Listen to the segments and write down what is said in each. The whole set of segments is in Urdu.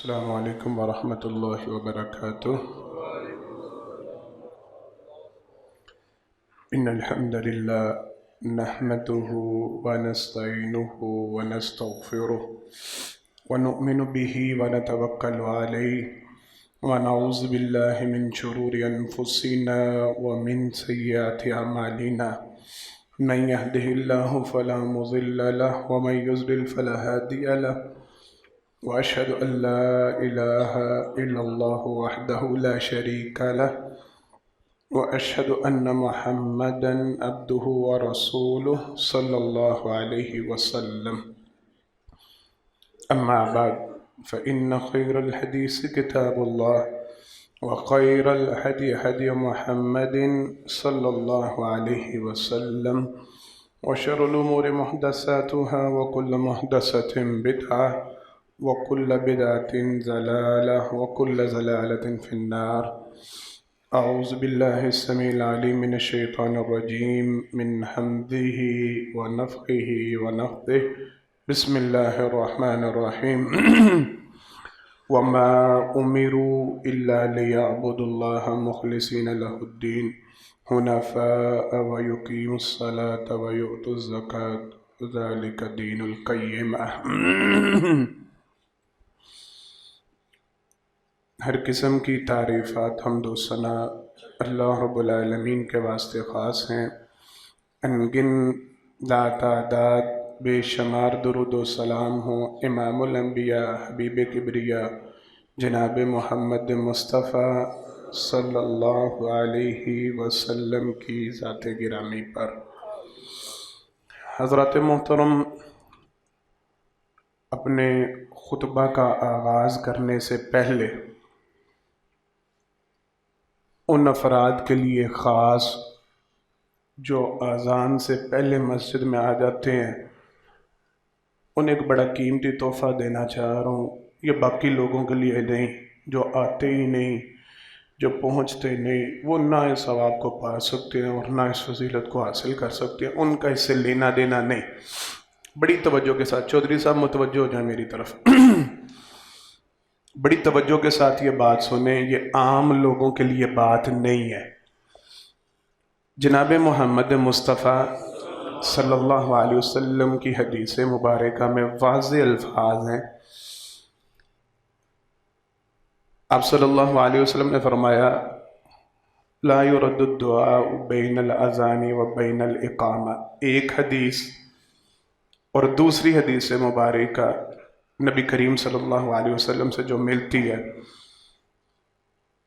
السلام علیکم ورحمۃ اللہ وبرکاتہ۔ ان الحمد للہ نحمده ونستعینه ونستغفره ونؤمن به ونتوکل علیہ ونعوذ باللہ من شرور انفسنا ومن سیئات اعمالنا من يهده الله فلا مضل له ومن يضلل فلا هادي له وأشهد أن لا إله إلا الله وحده لا شريك له وأشهد أن محمدا عبده ورسوله صلى الله عليه وسلم. أما بعد فإن خير الحديث كتاب الله وخير الهدي هدي محمد صلى الله عليه وسلم وشر الأمور محدثاتها وكل محدثة بدعة وكل بدعة ضلالة وكل ضلالة في النار. أعوذ بالله السميع العليم من الشيطان الرجيم من حمده ونفخه ونفثه. بسم الله الرحمن الرحيم. وما أمروا إلا ليعبدوا الله مخلصين له الدين حنفاء ويقيموا الصلاة ويؤتوا الزكاة ذلك دين القيمة. ہر قسم کی تعریفات حمد و ثنا اللہ رب العالمین کے واسطے خاص ہیں۔ انگن لا تعداد بے شمار درود و سلام ہوں امام الانبیاء حبیب کبریا جناب محمد مصطفیٰ صلی اللہ علیہ وسلم کی ذات گرامی پر۔ حضرات محترم، اپنے خطبہ کا آغاز کرنے سے پہلے ان افراد کے لیے خاص جو اذان سے پہلے مسجد میں آ جاتے ہیں انہیں ایک بڑا قیمتی تحفہ دینا چاہ رہا ہوں۔ یہ باقی لوگوں کے لیے نہیں، جو آتے ہی نہیں، جو پہنچتے نہیں، وہ نہ اس ثواب کو پا سکتے ہیں اور نہ اس فضیلت کو حاصل کر سکتے ہیں، ان کا اس سے لینا دینا نہیں۔ بڑی توجہ کے ساتھ چودھری صاحب متوجہ ہو جائیں میری طرف، بڑی توجہ کے ساتھ یہ بات سنیں، یہ عام لوگوں کے لیے بات نہیں ہے۔ جناب محمد مصطفیٰ صلی اللہ علیہ وسلم کی حدیث مبارکہ میں واضح الفاظ ہیں۔ آپ صلی اللہ علیہ وسلم نے فرمایا لا يرد الدعاء بین الاذان و بین الاقامہ، ایک حدیث، اور دوسری حدیث مبارکہ نبی کریم صلی اللہ علیہ وسلم سے جو ملتی ہے۔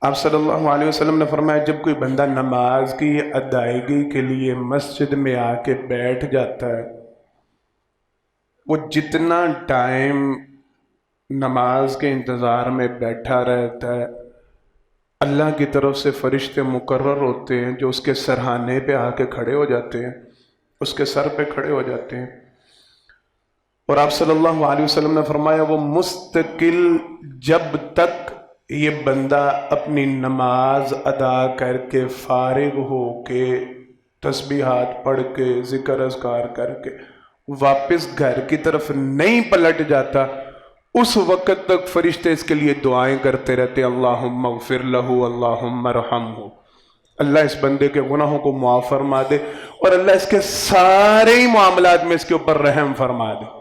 آپ صلی اللہ علیہ وسلم نے فرمایا جب کوئی بندہ نماز کی ادائیگی کے لیے مسجد میں آ کے بیٹھ جاتا ہے، وہ جتنا ٹائم نماز کے انتظار میں بیٹھا رہتا ہے اللہ کی طرف سے فرشتے مقرر ہوتے ہیں جو اس کے سرہانے پہ آ کے کھڑے ہو جاتے ہیں، اس کے سر پہ کھڑے ہو جاتے ہیں۔ اور آپ صلی اللہ علیہ وسلم نے فرمایا وہ مستقل جب تک یہ بندہ اپنی نماز ادا کر کے فارغ ہو کے تسبیحات پڑھ کے ذکر اذکار کر کے واپس گھر کی طرف نہیں پلٹ جاتا، اس وقت تک فرشتے اس کے لیے دعائیں کرتے رہتے اللہم اغفر لہ اللہم ارحمہ، اللہ اس بندے کے گناہوں کو معاف فرما دے اور اللہ اس کے سارے ہی معاملات میں اس کے اوپر رحم فرما دے۔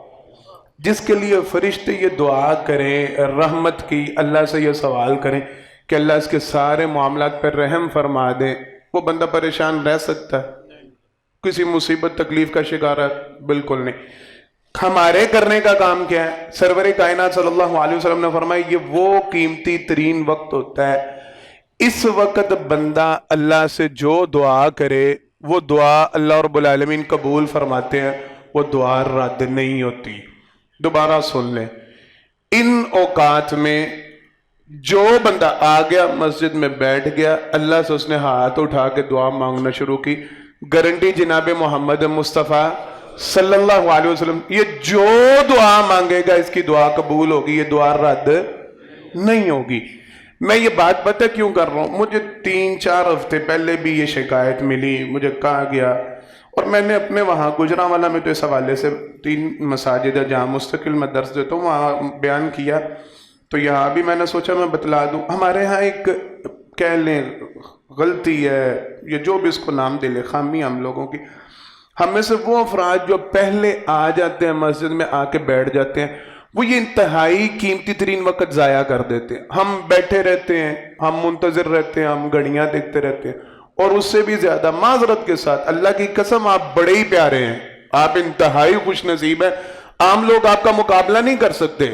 جس کے لیے فرشتے یہ دعا کریں رحمت کی، اللہ سے یہ سوال کریں کہ اللہ اس کے سارے معاملات پر رحم فرما دے، وہ بندہ پریشان رہ سکتا ہے؟ کسی مصیبت تکلیف کا شکار ہے؟ بالکل نہیں۔ ہمارے کرنے کا کام کیا ہے؟ سرور کائنات صلی اللہ علیہ وسلم نے فرمایا یہ وہ قیمتی ترین وقت ہوتا ہے، اس وقت بندہ اللہ سے جو دعا کرے وہ دعا اللہ رب العالمین قبول فرماتے ہیں، وہ دعا رد نہیں ہوتی۔ دوبارہ سن لیں، ان اوقات میں جو بندہ آ گیا مسجد میں بیٹھ گیا، اللہ سے اس نے ہاتھ اٹھا کے دعا مانگنا شروع کی، گارنٹی جناب محمد مصطفیٰ صلی اللہ علیہ وسلم یہ جو دعا مانگے گا اس کی دعا قبول ہوگی، یہ دعا رد نہیں ہوگی۔ میں یہ بات پتہ کیوں کر رہا ہوں؟ مجھے 3-4 ہفتے پہلے بھی یہ شکایت ملی، مجھے کہا گیا اور میں نے اپنے وہاں گجرانوالہ میں تو اس حوالے سے 3 مساجد ہے جہاں مستقل میں درس دیتا ہوں، وہاں بیان کیا تو یہاں بھی میں نے سوچا میں بتلا دوں. ہمارے ہاں ایک کہہ لیں غلطی ہے، یا جو بھی اس کو نام دے لے، خامی ہم لوگوں کی، ہم میں سے وہ افراد جو پہلے آ جاتے ہیں مسجد میں، آ کے بیٹھ جاتے ہیں، وہ یہ انتہائی قیمتی ترین وقت ضائع کر دیتے ہیں. ہم بیٹھے رہتے ہیں، ہم منتظر رہتے ہیں، ہم گھڑیاں دیکھتے رہتے ہیں، اور اس سے بھی زیادہ معذرت کے ساتھ اللہ کی قسم آپ بڑے ہی پیارے ہیں، آپ انتہائی خوش نصیب ہیں. عام لوگ آپ کا مقابلہ نہیں کر سکتے.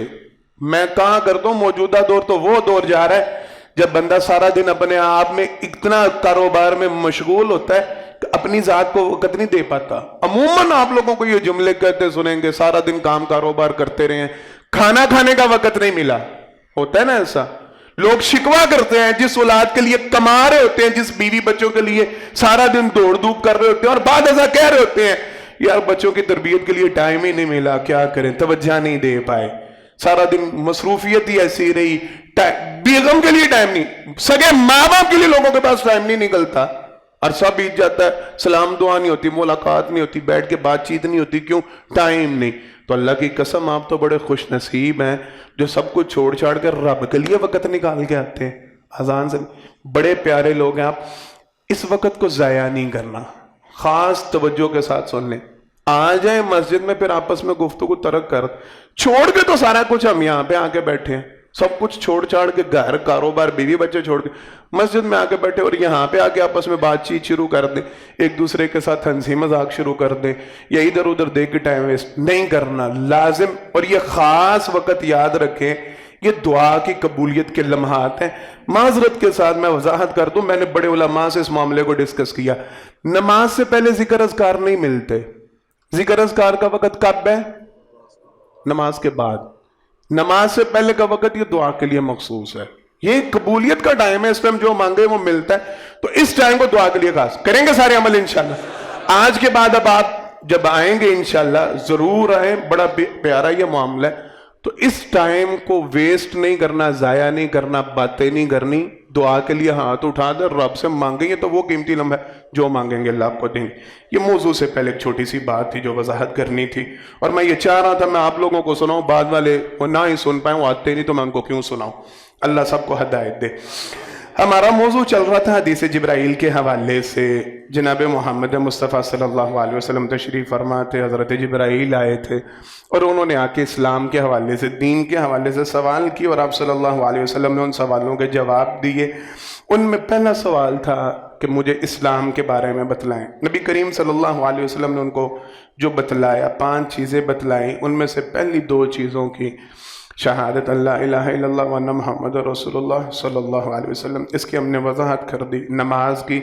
میں کہاں کرتا ہوں، موجودہ دور تو وہ دور جا رہا ہے جب بندہ سارا دن اپنے آپ میں اتنا کاروبار میں مشغول ہوتا ہے کہ اپنی ذات کو وقت نہیں دے پاتا. عموماً آپ لوگوں کو یہ جملے کہتے سنیں گے، سارا دن کام کاروبار کرتے رہے ہیں، کھانا کھانے کا وقت نہیں ملا. ہوتا ہے نا ایسا؟ لوگ شکوہ کرتے ہیں جس اولاد کے لیے کما رہے ہوتے ہیں، جس بیوی بچوں کے لیے سارا دن دوڑ دھوپ کر رہے ہوتے ہیں، اور بعد ایسا کہہ رہے ہوتے ہیں یار بچوں کی تربیت کے لیے ٹائم ہی نہیں ملا، کیا کریں، توجہ نہیں دے پائے، سارا دن مصروفیت ہی ایسی رہی، بیگم کے لیے ٹائم نہیں، سگے ماں باپ کے لیے لوگوں کے پاس ٹائم نہیں نکلتا. عرصہ بیت جاتا ہے، سلام دعا نہیں ہوتی، ملاقات نہیں ہوتی، بیٹھ کے بات چیت نہیں ہوتی. کیوں؟ ٹائم نہیں. تو اللہ کی قسم آپ تو بڑے خوش نصیب ہیں جو سب کچھ چھوڑ چھاڑ کر رب کے لیے وقت نکال کے آتے ہیں. اذان سے بڑے پیارے لوگ ہیں آپ. اس وقت کو ضائع نہیں کرنا، خاص توجہ کے ساتھ سن لیں. آ جائیں مسجد میں، پھر آپس میں گفتگو ترک کر چھوڑ کے تو سارا کچھ ہم یہاں پہ آ کے بیٹھے ہیں، سب کچھ چھوڑ چھاڑ کے، گھر کاروبار بیوی بچے چھوڑ کے مسجد میں آ کے بیٹھے، اور یہاں پہ آ کے آپس میں بات چیت شروع کر دیں، ایک دوسرے کے ساتھ ہنسی مذاق شروع کر دیں، یا ادھر ادھر دیکھ کے ٹائم ویسٹ نہیں کرنا لازم. اور یہ خاص وقت یاد رکھیں، یہ دعا کی قبولیت کے لمحات ہیں. معذرت کے ساتھ میں وضاحت کر دوں، میں نے بڑے علماء سے اس معاملے کو ڈسکس کیا. نماز سے پہلے ذکر اذکار نہیں ملتے. ذکر اذکار کا وقت کب ہے؟ نماز کے بعد. نماز سے پہلے کا وقت یہ دعا کے لیے مخصوص ہے، یہ قبولیت کا ٹائم ہے، اس ٹائم جو مانگے وہ ملتا ہے. تو اس ٹائم کو دعا کے لیے خاص کریں گے سارے عمل انشاءاللہ. آج کے بعد اب آپ جب آئیں گے انشاءاللہ ضرور آئیں، بڑا پیارا یہ معاملہ ہے. تو اس ٹائم کو ویسٹ نہیں کرنا، ضائع نہیں کرنا، باتیں نہیں کرنی. دعا کے لیے ہاتھ اٹھا دے، رب سے مانگیں گے تو وہ قیمتی لمحہ جو مانگیں گے اللہ آپ کو دیں گے. یہ موضوع سے پہلے ایک چھوٹی سی بات تھی جو وضاحت کرنی تھی، اور میں یہ چاہ رہا تھا میں آپ لوگوں کو سناؤں، بعد والے وہ نہ ہی سن پائیں، وہ آتے نہیں تو میں ان کو کیوں سناؤں. اللہ سب کو ہدایت دے. ہمارا موضوع چل رہا تھا حدیث جبرائیل کے حوالے سے. جناب محمد مصطفیٰ صلی اللہ علیہ وسلم تشریف فرما تھے، حضرت جبرائیل آئے تھے اور انہوں نے آ کے اسلام کے حوالے سے، دین کے حوالے سے سوال کی، اور آپ صلی اللہ علیہ وسلم نے ان سوالوں کے جواب دیے. ان میں پہلا سوال تھا کہ مجھے اسلام کے بارے میں بتلائیں. نبی کریم صلی اللہ علیہ وسلم نے ان کو جو بتلایا، 5 چیزیں بتلائیں. ان میں سے پہلی 2 چیزوں کی شہادت اللہ الہ الا اللہ وان محمد رسول اللہ صلی اللہ علیہ وسلم، اس کی ہم نے وضاحت کر دی. نماز کی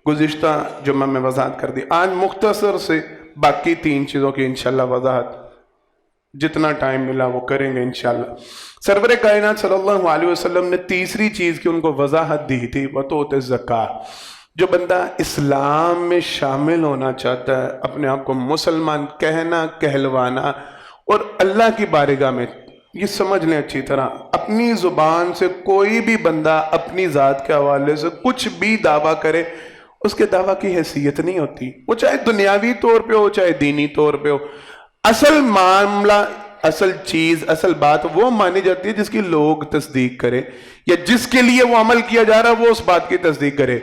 گزشتہ جمعہ میں وضاحت کر دی. آج مختصر سے باقی 3 چیزوں کی انشاءاللہ وضاحت جتنا ٹائم ملا وہ کریں گے انشاءاللہ. سرور کائنات صلی اللہ علیہ وسلم نے تیسری چیز کی ان کو وضاحت دی تھی، وہ تو ہوتے زکوٰۃ. جو بندہ اسلام میں شامل ہونا چاہتا ہے، اپنے آپ کو مسلمان کہنا کہلوانا، اور اللہ کی بارگاہ میں یہ سمجھ لیں اچھی طرح، اپنی زبان سے کوئی بھی بندہ اپنی ذات کے حوالے سے کچھ بھی دعویٰ کرے، اس کے دعویٰ کی حیثیت نہیں ہوتی، وہ چاہے دنیاوی طور پہ ہو چاہے دینی طور پہ ہو. اصل معاملہ، اصل چیز، اصل بات وہ مانی جاتی ہے جس کی لوگ تصدیق کرے، یا جس کے لیے وہ عمل کیا جا رہا ہے وہ اس بات کی تصدیق کرے.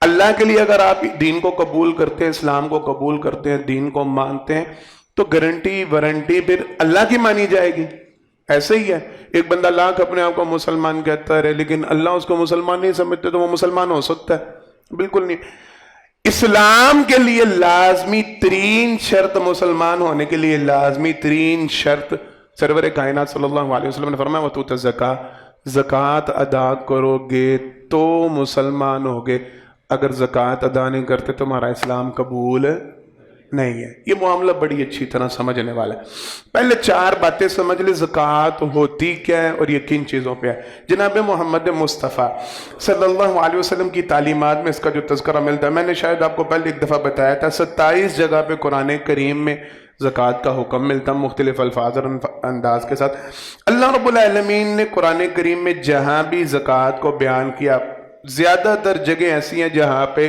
اللہ کے لیے اگر آپ دین کو قبول کرتے ہیں، اسلام کو قبول کرتے ہیں، دین کو مانتے ہیں، تو گارنٹی وارنٹی پھر اللہ کی مانی جائے گی. ایسے ہی ہے، ایک بندہ لاکھ اپنے آپ کو مسلمان کہتا ہے لیکن اللہ اس کو مسلمان نہیں سمجھتے تو وہ مسلمان ہو سکتا ہے؟ بالکل نہیں. اسلام کے لیے لازمی ترین شرط، مسلمان ہونے کے لیے لازمی ترین شرط، سرور کائنات صلی اللہ علیہ وسلم نے فرمایا وَتُؤْتَ الزَّكَاةَ، زکوٰۃ ادا کرو گے تو مسلمان ہوگے. اگر زکوٰۃ ادا نہیں کرتے تمہارا اسلام قبول نہیں ہے. یہ معاملہ بڑی اچھی طرح سمجھنے والا ہے. پہلے 4 باتیں سمجھ لیں، زکوٰۃ ہوتی کیا ہے اور یہ کن چیزوں پہ ہے. جناب محمد مصطفیٰ صلی اللہ علیہ وسلم کی تعلیمات میں اس کا جو تذکرہ ملتا ہے، میں نے شاید آپ کو پہلے ایک دفعہ بتایا تھا، 27 جگہ پہ قرآن کریم میں زکوٰۃ کا حکم ملتا، مختلف الفاظ اور انداز کے ساتھ. اللہ رب العالمین نے قرآن کریم میں جہاں بھی زکوٰۃ کو بیان کیا، زیادہ تر جگہ ایسی ہیں جہاں پہ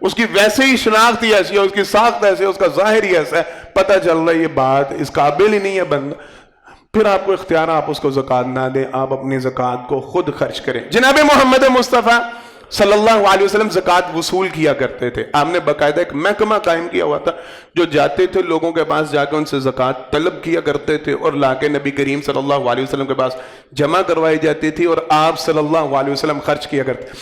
اس کی ویسے ہی شناخت ہی ایسی ہے، اس کی ساخت ایسی ہے، اس کا ظاہر ہی ایسا ہے، پتہ چل رہا ہے یہ بات اس قابل ہی نہیں ہے بندہ، پھر آپ کو اختیار، آپ اس کو زکوٰۃ نہ دیں، آپ اپنی زکوٰۃ کو خود خرچ کریں۔ جناب محمد مصطفیٰ صلی اللہ علیہ وسلم زکوٰۃ وصول کیا کرتے تھے، آپ نے باقاعدہ ایک محکمہ قائم کیا ہوا تھا، جو جاتے تھے لوگوں کے پاس جا کے ان سے زکوٰۃ طلب کیا کرتے تھے اور لا کے نبی کریم صلی اللہ علیہ وسلم کے پاس جمع کروائی جاتی تھی اور آپ صلی اللہ علیہ وسلم خرچ کیا کرتے۔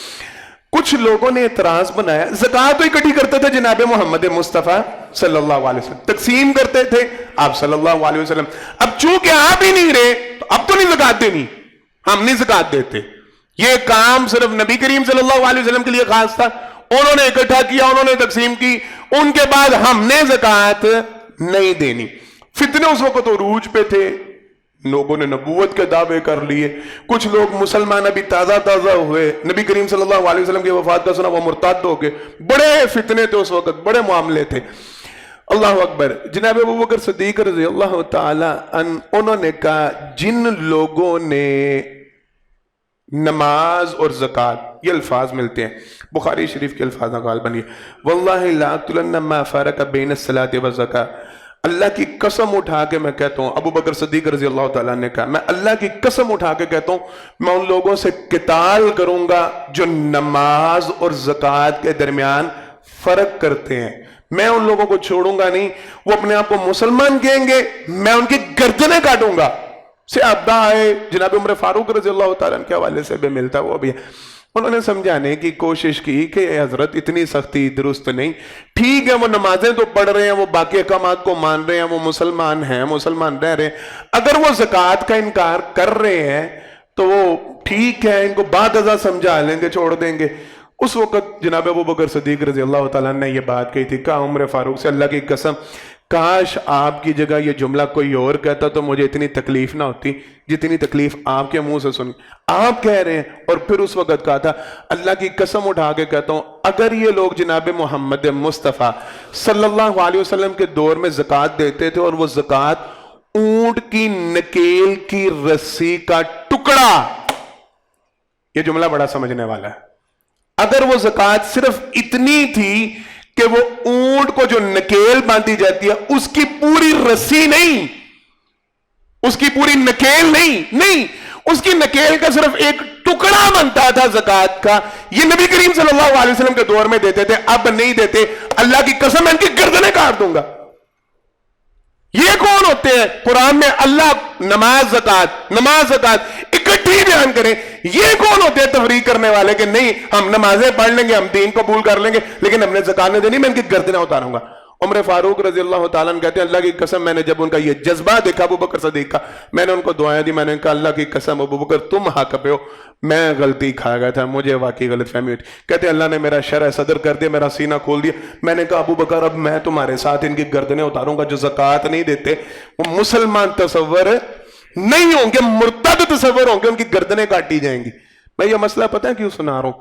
کچھ لوگوں نے اعتراض بنایا، زکوٰۃ تو اکٹھی کرتے تھے جناب محمد مصطفیٰ صلی اللہ علیہ وسلم، تقسیم کرتے تھے آپ صلی اللہ علیہ وسلم، اب چونکہ آپ ہی نہیں رہے تو اب تو نہیں زکوٰۃ دینی، ہم نہیں زکوٰۃ دیتے، یہ کام صرف نبی کریم صلی اللہ علیہ وسلم کے لیے خاص تھا، انہوں نے اکٹھا کیا، انہوں نے تقسیم کی، ان کے بعد ہم نے زکوٰۃ نہیں دینی۔ فتنے اس وقت عروج پہ تھے، لوگوں نے نبوت کے دعوے کر لیے، کچھ لوگ مسلمان ابھی تازہ ہوئے، نبی کریم صلی اللہ علیہ وسلم کی وفات کا سنا وہ مرتد ہو گئے، بڑے فتنے تھے اس وقت، بڑے معاملے تھے۔ اللہ اکبر۔ جناب ابو بکر صدیق رضی اللہ تعالی عنہ انہوں نے کہا، جن لوگوں نے نماز اور زکوٰۃ، یہ الفاظ ملتے ہیں بخاری شریف کے الفاظ غالباً یہ، واللہ لا اقتلن ما فرق بین الصلاۃ والزکاۃ، اللہ کی قسم اٹھا کے میں کہتا ہوں، ابو بکر صدیق رضی اللہ تعالیٰ نے کہا، میں اللہ کی قسم اٹھا کے کہتا ہوں، میں ان لوگوں سے قتال کروں گا جو نماز اور زکوٰۃ کے درمیان فرق کرتے ہیں، میں ان لوگوں کو چھوڑوں گا نہیں، وہ اپنے آپ کو مسلمان کہیں گے، میں ان کی گردنیں کاٹوں گا۔ صحابہ آئے، جناب عمر فاروق رضی اللہ تعالیٰ کے حوالے سے بھی ملتا وہ بھی ہے، انہوں نے سمجھانے کی کوشش کی کہ حضرت اتنی سختی درست نہیں، ٹھیک ہے وہ نمازیں تو پڑھ رہے ہیں، وہ باقی احکامات کو مان رہے ہیں، وہ مسلمان ہیں، مسلمان رہ رہے ہیں، اگر وہ زکوٰۃ کا انکار کر رہے ہیں تو وہ ٹھیک ہے، ان کو بعد ازاں سمجھا لیں گے، چھوڑ دیں گے۔ اس وقت جناب ابو بکر صدیق رضی اللہ تعالیٰ نے یہ بات کہی تھی، کہا عمر فاروق سے، اللہ کی قسم کاش آپ کی جگہ یہ جملہ کوئی اور کہتا تو مجھے اتنی تکلیف نہ ہوتی جتنی تکلیف آپ کے منہ سے سنی، آپ کہہ رہے ہیں۔ اور پھر اس وقت کہا تھا، اللہ کی قسم اٹھا کے کہتا ہوں، اگر یہ لوگ جناب محمد مصطفیٰ صلی اللہ علیہ وسلم کے دور میں زکوٰۃ دیتے تھے اور وہ زکوٰۃ اونٹ کی نکیل کی رسی کا ٹکڑا، یہ جملہ بڑا سمجھنے والا ہے، اگر وہ زکوٰۃ صرف اتنی تھی کہ وہ اونٹ کو جو نکیل باندھی جاتی ہے اس کی پوری رسی نہیں، اس کی پوری نکیل نہیں، اس کی نکیل کا صرف ایک ٹکڑا بنتا تھا زکوٰۃ کا، یہ نبی کریم صلی اللہ علیہ وسلم کے دور میں دیتے تھے، اب نہیں دیتے، اللہ کی قسم میں ان کی گردنیں کاٹ دوں گا۔ یہ کون ہوتے ہیں؟ قرآن میں اللہ نماز زکوٰۃ اکٹھی بیان کریں، یہ کون ہوتے ہیں تفریق کرنے والے کہ نہیں ہم نمازیں پڑھ لیں گے، ہم دین قبول کر لیں گے، لیکن ہم نے زکوٰۃ نہیں دینی، میں ان کی گردنیں اتاروں گا۔ عمر فاروق رضی اللہ تعالیٰ عنہ کہتے ہیں، اللہ کی قسم میں نے جب ان کا یہ جذبہ دیکھا ابو بکر صدیق کا، میں نے ان کو دعائیں دی، میں نے کہا اللہ کی قسم ابو بکر تم حق پہ ہو، میں غلطی کھا گیا تھا، مجھے واقعی غلط فہمی ہوئی۔ کہتے ہیں اللہ نے میرا شرح صدر کر دیا، میرا سینہ کھول دیا، میں نے کہا ابو بکر اب میں تمہارے ساتھ ان کی گردنیں اتاروں گا، جو زکوٰۃ نہیں دیتے وہ مسلمان تصور نہیں ہوں گے، مرتد تصور ہوں گے، ان کی گردنیں کاٹی جائیں گی۔ میں یہ مسئلہ پتہ ہے کیوں سنا رہا ہوں؟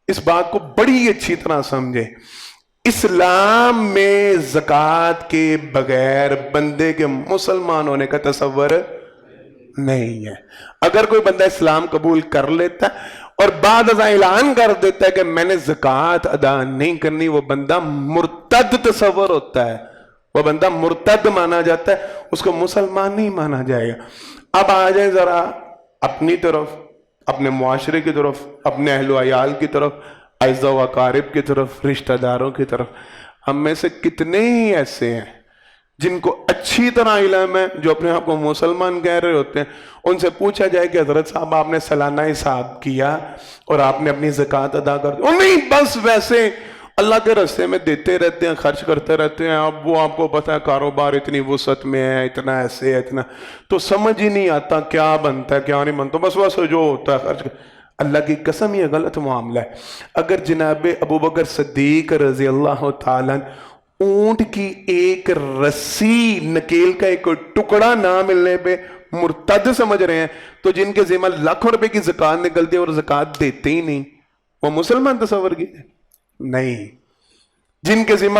اس بات کو بڑی اچھی طرح سمجھے، اسلام میں زکوٰۃ کے بغیر بندے کے مسلمان ہونے کا تصور نہیں ہے۔ اگر کوئی بندہ اسلام قبول کر لیتا ہے اور بعد ازاں اعلان کر دیتا ہے کہ میں نے زکوٰۃ ادا نہیں کرنی، وہ بندہ مرتد تصور ہوتا ہے، وہ بندہ مرتد مانا جاتا ہے، اس کو مسلمان نہیں مانا جائے گا۔ اب آ جائیں ذرا اپنی طرف، اپنے معاشرے کی طرف، اپنے اہل و عیال کی طرف، اعزاء و اقارب کی طرف، رشتہ داروں کی طرف۔ ہم میں سے کتنے ہی ایسے ہیں جن کو اچھی طرح علم ہے، جو اپنے آپ کو مسلمان کہہ رہے ہوتے ہیں، ان سے پوچھا جائے کہ حضرت صاحب آپ نے سالانہ حساب کیا اور آپ نے اپنی زکوٰۃ ادا کر دی؟ نہیں، بس ویسے اللہ کے راستے میں دیتے رہتے ہیں، خرچ کرتے رہتے ہیں، اب وہ آپ کو پتہ ہے کاروبار اتنی وسعت میں ہے، اتنا ایسے ہے، اتنا، تو سمجھ ہی نہیں آتا کیا بنتا ہے کیا نہیں بنتا، بس جو ہوتا ہے خرچ۔ اللہ کی قسم یہ غلط معاملہ ہے۔ اگر جناب ابو بکر صدیق رضی اللہ تعالیٰ اونٹ کی ایک رسی، نکیل کا ایک ٹکڑا نہ ملنے پہ مرتد سمجھ رہے ہیں، تو جن کے ذمہ لاکھوں روپے کی زکوٰۃ نکلتی ہے اور زکوٰۃ دیتے ہی نہیں، وہ مسلمان تصور کی نہیں۔ جن کے ذمہ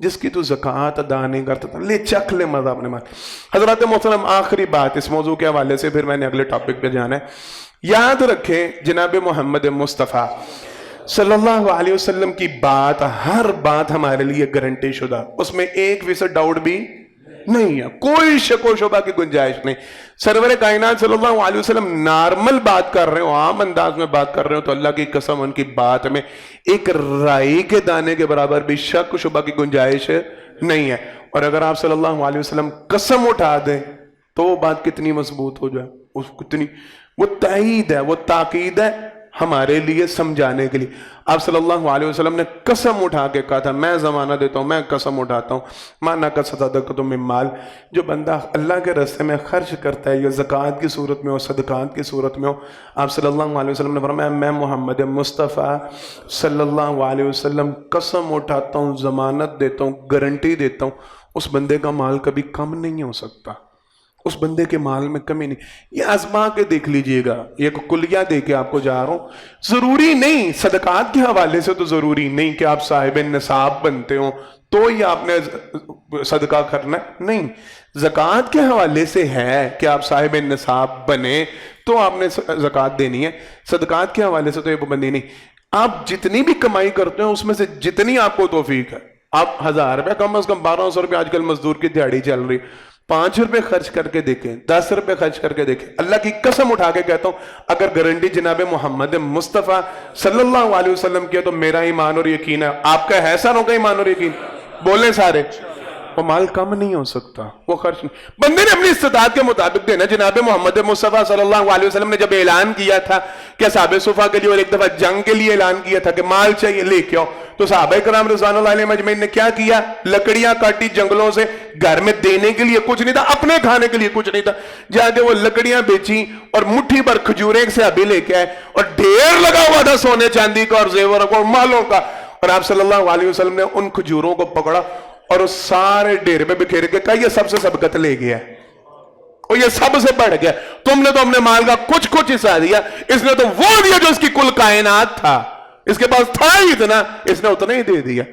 جس کی تو زکوٰۃ ادا نہیں کرتا تھا، لے چکھ لے مزہ اپنے مال۔ حضرات محترم آخری بات اس موضوع کے حوالے سے، پھر میں نے اگلے ٹاپک پہ جانا ہے۔ یاد رکھیں جناب محمد مصطفیٰ صلی اللہ علیہ وسلم کی بات، ہر بات ہمارے لیے گارنٹی شدہ، اس میں 1% ڈاؤٹ بھی نہیں ہے، کوئی شک و شبہ کی گنجائش نہیں۔ سرور کائنات صلی اللہ علیہ وسلم نارمل بات کر رہے ہو، عام انداز میں بات کر رہے ہو، تو اللہ کی قسم ان کی بات میں ایک رائی کے دانے کے برابر بھی شک و شبہ کی گنجائش نہیں ہے۔ اور اگر آپ صلی اللہ علیہ وسلم قسم اٹھا دیں تو وہ بات کتنی مضبوط ہو جائے، اس کتنی وہ تائید ہے، وہ تاکید ہے ہمارے لیے سمجھانے کے لیے۔ آپ صلی اللہ علیہ وسلم نے قسم اٹھا کے کہا تھا، میں زمانہ دیتا ہوں، میں قسم اٹھاتا ہوں، مانا کا صدقۃ من مال، جو بندہ اللہ کے راستے میں خرچ کرتا ہے، یا زکوٰۃ کی صورت میں ہو، صدقات کی صورت میں ہو، آپ صلی اللہ علیہ وسلم نے فرمایا میں محمد مصطفیٰ صلی اللہ علیہ وسلم قسم اٹھاتا ہوں، ضمانت دیتا ہوں، گارنٹی دیتا ہوں، اس بندے کا مال کبھی کم نہیں ہو سکتا، اس بندے کے مال میں کمی نہیں۔ یہ آزما کے دیکھ لیجئے گا، یہ کلیہ دے کے آپ کو جا رہا ہوں، ضروری نہیں صدقات کے حوالے سے، تو ضروری نہیں کہ آپ صاحب نصاب بنتے ہوں تو ہی آپ نے صدقہ کرنا ہے، نہیں، زکوٰۃ کے حوالے سے ہے کہ آپ صاحب نصاب بنے تو آپ نے زکوٰۃ دینی ہے، صدقات کے حوالے سے تو یہ پابندی نہیں۔ آپ جتنی بھی کمائی کرتے ہیں اس میں سے جتنی آپ کو توفیق ہے، آپ 1000 روپے کم از کم 1200 روپے آج کل مزدور کی دیہڑی چل رہی، 5 روپے خرچ کر کے دیکھیں، 10 روپے خرچ کر کے دیکھیں، اللہ کی قسم اٹھا کے کہتا ہوں اگر گارنٹی جناب محمد مصطفیٰ صلی اللہ علیہ وسلم کی ہے تو میرا ایمان اور یقین ہے، آپ کا ہے ساروں کا ایمان اور یقین، بولیں سارے، وہ مال کم نہیں ہو سکتا، وہ خرچ نہیں، بندے نے اپنی استطاعت کے مطابق دینا۔ جناب محمد مصطفیٰ صلی اللہ علیہ وسلم نے جب اعلان کیا تھا کہ اصحاب صفا کے لیے اور ایک دفعہ جنگ کے لیے اعلان کیا تھا کہ مال چاہیے لے کے آؤ، تو صحابہ کرام رضوان اللہ علیہ مجمعین نے کیا کیا؟ لکڑیاں کاٹی جنگلوں سے، گھر میں دینے کے لیے کچھ نہیں تھا، اپنے کھانے کے لیے کچھ نہیں تھا، جا کے وہ لکڑیاں بیچی اور مٹھی پر کھجوریں ایک صحابی لے کے آئے، اور ڈھیر لگا ہوا تھا سونے چاندی کا اور زیوروں کا اور مالوں کا، اور آپ صلی اللہ علیہ وسلم نے ان کھجوروں کو پکڑا اور اس سارے ڈھیر پہ بکھیر کے کہا یہ سب سے سبقت لے گیا ہے، اور یہ سب سے بڑھ گیا، تم نے تو اپنے مال کا کچھ حصہ دیا، اس نے تو وہ دیا جو اس کی کل کائنات تھا، اس کے پاس تھا ہی اتنا، اس نے اتنا ہی دے دیا۔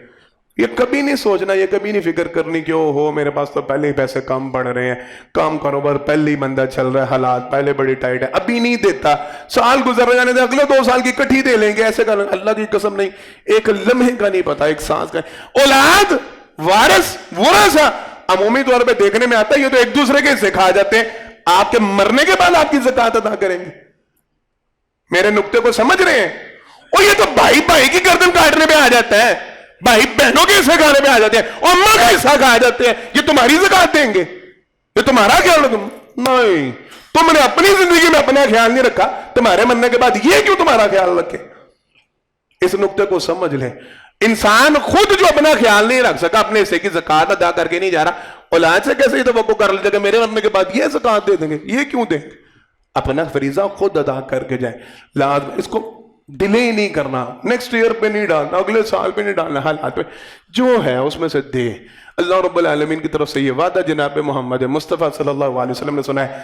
یہ کبھی نہیں سوچنا، یہ کبھی نہیں فکر کرنی کہ او ہو میرے پاس تو پہلے ہی پیسے کم پڑ رہے ہیں، کام کاروبار پہلے ہی بندہ چل رہا ہے، حالات پہلے بڑی ٹائٹ ہے، ابھی نہیں دیتا، سال گزر جانے دے، اگلے 2 سال کی کٹھی دے لیں گے، ایسے کریں، اللہ کی قسم نہیں، ایک لمحے کا نہیں پتا، ایک سانس کا۔ اولاد وارث ورثہ عمومی طور پہ دیکھنے میں آتا ہے، یہ تو ایک دوسرے کے حصے کھا جاتے ہیں، آپ کے مرنے کے بعد آپ کی زکوٰۃ ادا کریں گے، میرے نقطے کو سمجھ رہے ہیں؟ اور یہ تو بھائی کی گردن کاٹنے پہ آ جاتا ہے، بھائی بہنوں کے حصے کھانے پہ آ جاتے ہیں، اور اماں کا حصہ کھا جاتے ہیں، یہ تمہاری زکوٰۃ دیں گے، یہ تمہارا خیال نہیں، تم نے اپنی زندگی میں اپنا خیال نہیں رکھا، تمہارے مرنے کے بعد یہ کیوں تمہارا خیال رکھے؟ اس نقطے کو سمجھ لیں، انسان خود جو اپنا خیال نہیں رکھ سکا، اپنے حصے کی زکوٰۃ ادا کر کے نہیں جا رہا، اولاد سے کیسے یہ توقع کر لیتے کہ میرے مرنے کے بعد یہ زکوٰۃ دے دیں گے، یہ کیوں دیں گے؟ اپنا فریضہ خود ادا کر کے جائیں، لازم اس کو ڈیلے ہی نہیں کرنا، نیکسٹ ایئر پہ نہیں ڈالنا، اگلے سال پہ نہیں ڈالنا، حالات پہ جو ہے اس میں سے دے۔ اللہ رب العالمین کی طرف سے یہ وعدہ جناب محمد مصطفیٰ صلی اللہ علیہ وسلم نے سنا ہے،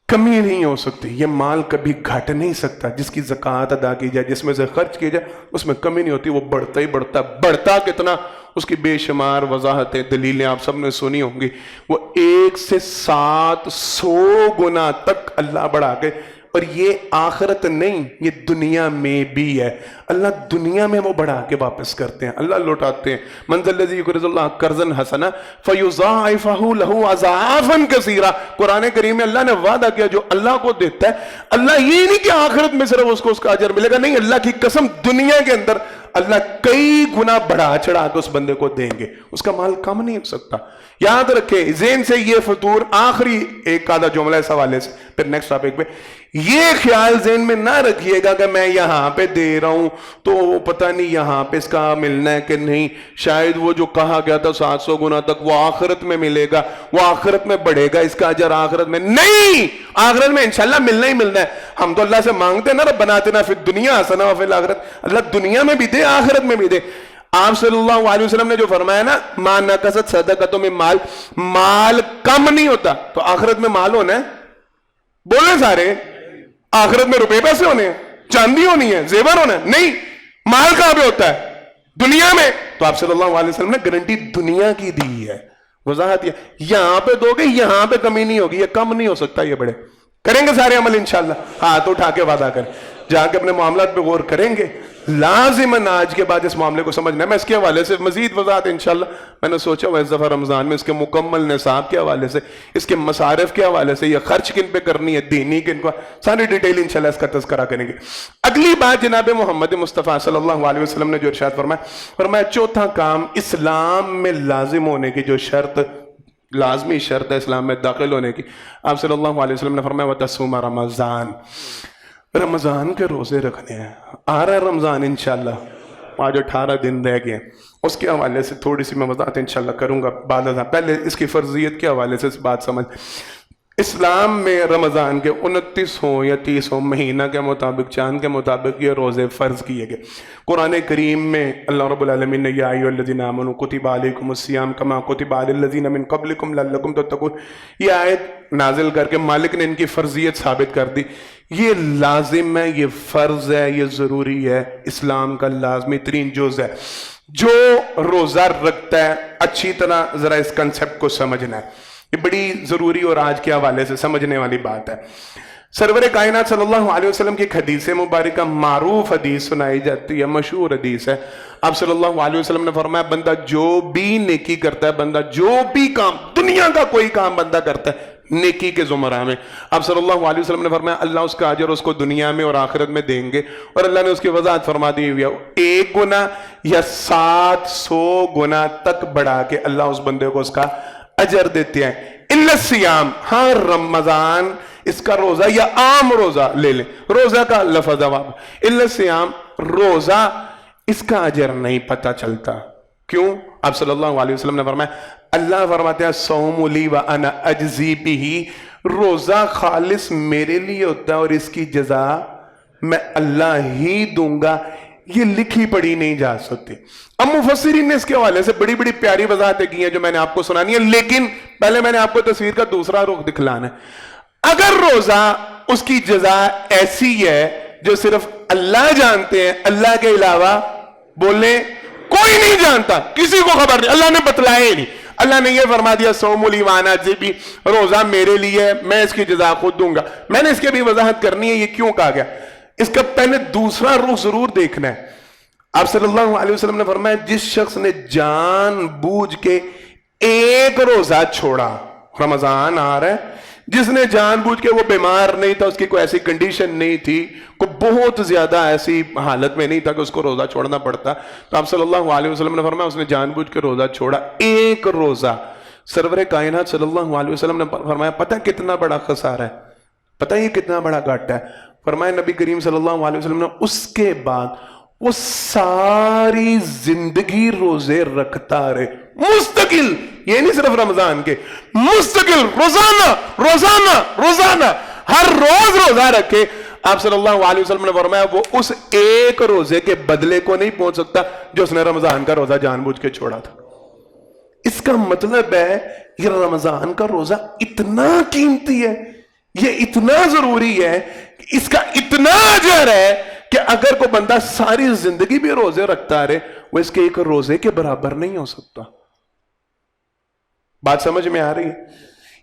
کمی نہیں ہو سکتی، یہ مال کبھی گھٹ نہیں سکتا، جس کی زکوٰۃ ادا کی جائے، جس میں سے خرچ کی جائے، اس میں کمی نہیں ہوتی، وہ بڑھتا ہی بڑھتا کتنا، اس کی بے شمار وضاحتیں دلیلیں آپ سب نے سنی ہوں گی، وہ 1 سے 700 گنا تک اللہ بڑھا کے، اور یہ آخرت نہیں، یہ دنیا میں بھی ہے، اللہ دنیا میں وہ بڑھا کے واپس کرتے ہیں، اللہ لوٹاتے ہیں، من ذا الذی یقرض اللہ قرضا حسنا فیضاعفہ لہ اضعافا کثیرا، قرآن کریم میں اللہ نے وعدہ کیا جو اللہ کو دیتا ہے، اللہ یہ نہیں کہ آخرت میں صرف اس کو اس کا اجر ملے گا، نہیں، اللہ کی قسم دنیا کے اندر اللہ کئی گنا بڑھا چڑھا کے اس بندے کو دیں گے، اس کا مال کم نہیں ہو سکتا۔ یاد رکھیں ذہن سے یہ فطور، آخری ایک آدھا جملہ اس حوالے سے، پھر نیکسٹ ٹاپک پہ، یہ خیال ذہن میں نہ رکھیے گا کہ میں یہاں پہ دے رہا ہوں تو پتہ نہیں یہاں پہ اس کا ملنا ہے کہ نہیں، شاید وہ جو کہا گیا تھا 700 گنا تک وہ آخرت میں ملے گا، وہ آخرت میں بڑھے گا، اس کا اجر آخرت میں نہیں، آخرت میں انشاءاللہ ملنا ہی ملنا ہے۔ ہم تو اللہ سے مانگتے ہیں نا ربنا آتنا فی الدنیا حسنہ وفی الآخرۃ، اللہ دنیا میں بھی دے آخرت میں بھی دے۔ آپ صلی اللہ علیہ وسلم نے جو فرمایا نا ما نقصت صدقۃ من مال، مال کم نہیں ہوتا، تو آخرت میں مال ہونا ہے، بولے سارے، آخرت میں روپے پیسے ہونے ہیں، چاندی ہونی ہے، زیور ہونا ہے، نہیں، مال کہاں پہ ہوتا ہے؟ دنیا میں تو آپ صلی اللہ علیہ وسلم نے گارنٹی دنیا کی دی ہے، وضاحت یہ یہاں پہ دو گے، یہاں پہ کمی نہیں ہوگی، یہ کم نہیں ہو سکتا، یہ بڑے کریں گے سارے عمل انشاءاللہ، ہاتھ اٹھا کے وعدہ کریں، جا کے اپنے معاملات پہ غور کریں گے، لازماً آج کے بعد اس معاملے کو سمجھنا ہے۔ میں اس کے حوالے سے مزید وضاحت انشاءاللہ میں نے سوچا ہوا اس دفعہ رمضان میں اس کے مکمل نصاب کے حوالے سے، اس کے مصارف کے حوالے سے، یہ خرچ کن پہ کرنی ہے، دینی کن کو، ساری ڈیٹیل انشاءاللہ اس کا تذکرہ کریں گے۔ اگلی بات جناب محمد مصطفیٰ صلی اللہ علیہ وسلم نے جو ارشاد فرمایا چوتھا کام، اسلام میں لازم ہونے کی جو شرط، لازمی شرط ہے اسلام میں داخل ہونے کی، آپ صلی اللہ علیہ وسلم نے فرمایا وَتَصُومَ رمضان، رمضان کے روزے رکھنے ہیں۔ آ رہا ہے رمضان انشاءاللہ، آج 18 دن رہ گئے، اس کے حوالے سے تھوڑی سی میں وضاحت انشاءاللہ کروں گا بعد ازاں۔ پہلے اس کی فرضیت کے حوالے سے اس بات سمجھ، اسلام میں رمضان کے 29 ہوں یا 30 ہوں، مہینہ کے مطابق، چاند کے مطابق یہ روزے فرض کیے گئے۔ قرآن کریم میں اللہ رب العالمین نے یا ایھا الذین آمنوا کتب علیکم الصیام کما کتب علی الذین من قبلکم لعلکم تتقون، یہ آیت نازل کر کے مالک نے ان کی فرضیت ثابت کر دی۔ یہ لازم ہے، یہ فرض ہے، یہ ضروری ہے، اسلام کا لازمی ترین جز ہے۔ جو روزہ رکھتا ہے اچھی طرح ذرا اس کنسپٹ کو سمجھنا ہے، یہ بڑی ضروری اور آج کے حوالے سے سمجھنے والی بات ہے۔ سرور کائنات صلی اللہ علیہ وسلم کی ایک حدیث مبارکہ، معروف حدیث سنائی جاتی ہے، مشہور حدیث ہے۔ آپ صلی اللہ علیہ وسلم نے فرمایا بندہ جو بھی نیکی کرتا ہے، بندہ جو بھی کام، دنیا کا کوئی کام بندہ کرتا ہے نیکی کے زمرہ میں، آپ صلی اللہ علیہ وسلم نے فرمایا اللہ اس کا اجر اس کو دنیا میں اور آخرت میں دیں گے، اور اللہ نے اس کی وضاحت فرما دی ہوئی ہے، 1 گنا یا 700 گنا تک بڑھا کے اللہ اس بندے کو اس کا اجر دیتے ہیں۔ الا الصیام، ہاں رمضان اس کا روزہ یا عام روزہ لے لیں، روزہ کا لفظ ہے، الا الصیام، روزہ اس کا اجر نہیں پتہ چلتا۔ کیوں؟ آپ صلی اللہ علیہ وسلم نے فرمایا اللہ فرماتے ہیں صوم لی وانا اجزی بہ، روزہ خالص میرے لیے ہوتا ہے اور اس کی جزا میں اللہ ہی دوں گا، یہ لکھی پڑھی نہیں جا سکتی۔ اب مفسرین نے اس کے حوالے سے بڑی بڑی پیاری وضاحتیں کی ہیں جو میں نے آپ کو سنانی ہے، لیکن پہلے میں نے آپ کو تصویر کا دوسرا رخ دکھلانا ہے۔ اگر روزہ اس کی جزا ایسی ہے جو صرف اللہ جانتے ہیں، اللہ کے علاوہ بولیں کوئی نہیں جانتا، کسی کو خبر نہیں، اللہ نے بتلایا ہی نہیں، اللہ نے یہ فرما دیا صوم لی وانا اجزی بہ، روزہ میرے لیے ہے، میں اس کی جزا خود دوں گا۔ میں نے اس کے بھی وضاحت کرنی ہے یہ کیوں کہا گیا، اس کا پہلے دوسرا رخ ضرور دیکھنا ہے۔ آپ صلی اللہ علیہ وسلم نے فرمایا جس شخص نے جان بوجھ کے ایک روزہ چھوڑا، رمضان آ رہا ہے، جس نے جان بوجھ کے، وہ بیمار نہیں تھا، اس کی کوئی ایسی کنڈیشن نہیں تھی، کوئی بہت زیادہ ایسی حالت میں نہیں تھا کہ اس کو روزہ چھوڑنا پڑتا، تو آپ صلی اللہ علیہ وسلم نے فرمایا اس نے جان بوجھ کے روزہ چھوڑا، ایک روزہ، سرور کائنات صلی اللہ علیہ وسلم نے فرمایا پتہ کتنا بڑا خسارہ ہے، پتہ یہ کتنا بڑا گھاٹا ہے۔ فرمایا نبی کریم صلی اللہ علیہ وسلم نے اس کے بعد وہ ساری زندگی روزے رکھتا رہے، مستقل، یہ نہیں صرف رمضان کے، مستقل، روزانہ ہر روز روزہ رکھے۔ آپ صلی اللہ علیہ وسلم نے فرمایا وہ اس ایک روزے کے بدلے کو نہیں پہنچ سکتا جو اس نے رمضان کا روزہ جان بوجھ کے چھوڑا تھا۔ اس کا مطلب ہے یہ رمضان کا روزہ اتنا قیمتی ہے، یہ اتنا ضروری ہے، اس کا اتنا اجر ہے کہ اگر کوئی بندہ ساری زندگی بھی روزے رکھتا رہے وہ اس کے ایک روزے کے برابر نہیں ہو سکتا۔ بات سمجھ میں آ رہی ہے؟